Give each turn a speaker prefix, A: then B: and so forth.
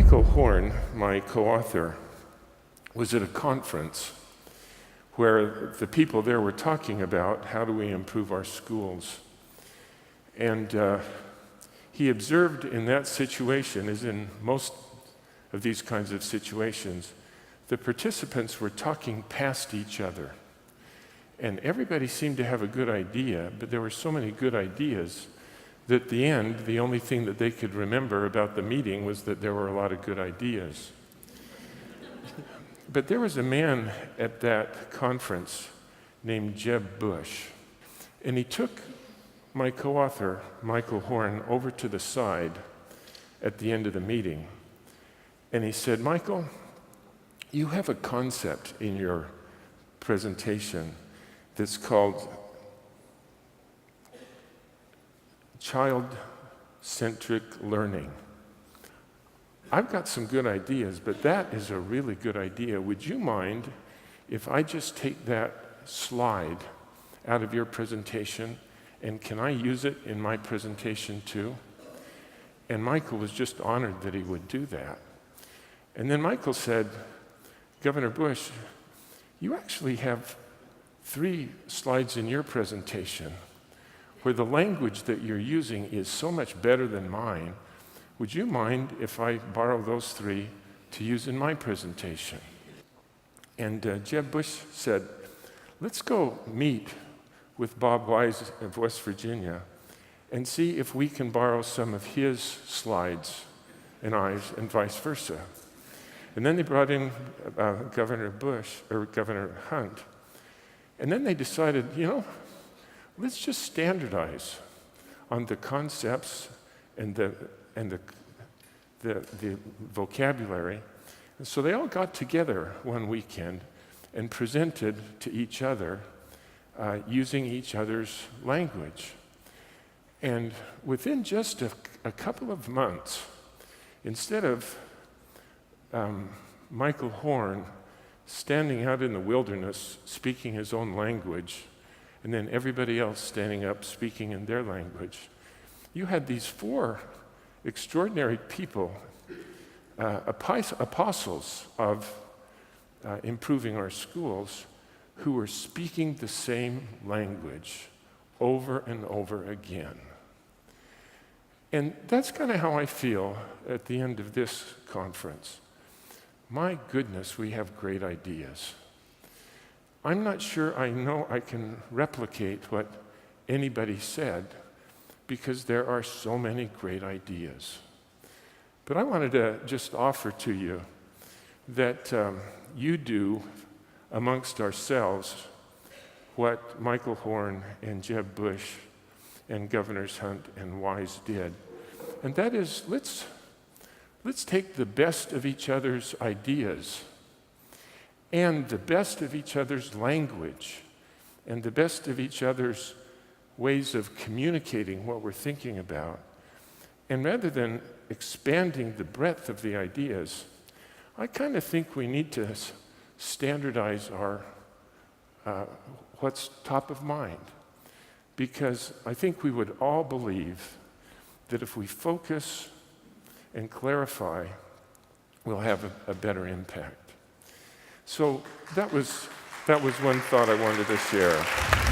A: Michael Horn, my co-author, was at a conference where the people there were talking about how do we improve our schools. And he observed in that situation, as in most of these kinds of situations, the participants were talking past each other. And everybody seemed to have a good idea, but there were so many good ideas that at the end, the only thing that they could remember about the meeting was that there were a lot of good ideas. But there was a man at that conference named Jeb Bush, and he took my co-author, Michael Horn, over to the side at the end of the meeting, and he said, "Michael, you have a concept in your presentation that's called child-centric learning. I've got some good ideas, but that is a really good idea. Would you mind if I just take that slide out of your presentation, and can I use it in my presentation too?" And Michael was just honored that he would do that. And then Michael said, "Governor Bush, you actually have 3 slides in your presentation where the language that you're using is so much better than mine. Would you mind if I borrow those 3 to use in my presentation?" And Jeb Bush said, "Let's go meet with Bob Wise of West Virginia and see if we can borrow some of his slides and ours and vice versa." And then they brought in Governor Hunt. And then they decided, let's just standardize on the concepts and the vocabulary. And so they all got together one weekend and presented to each other using each other's language. And within just a couple of months, instead of Michael Horn standing out in the wilderness speaking his own language, and then everybody else standing up speaking in their language, you had these 4 extraordinary people, apostles of improving our schools, who were speaking the same language over and over again. And that's kind of how I feel at the end of this conference. My goodness, we have great ideas. I'm not sure I know I can replicate what anybody said, because there are so many great ideas. But I wanted to just offer to you that you do amongst ourselves what Michael Horn and Jeb Bush and Governors Hunt and Wise did. And that is, let's take the best of each other's ideas and the best of each other's language and the best of each other's ways of communicating what we're thinking about. And rather than expanding the breadth of the ideas, I kind of think we need to standardize our what's top of mind. Because I think we would all believe that if we focus and clarify, we'll have a better impact. So that was one thought I wanted to share.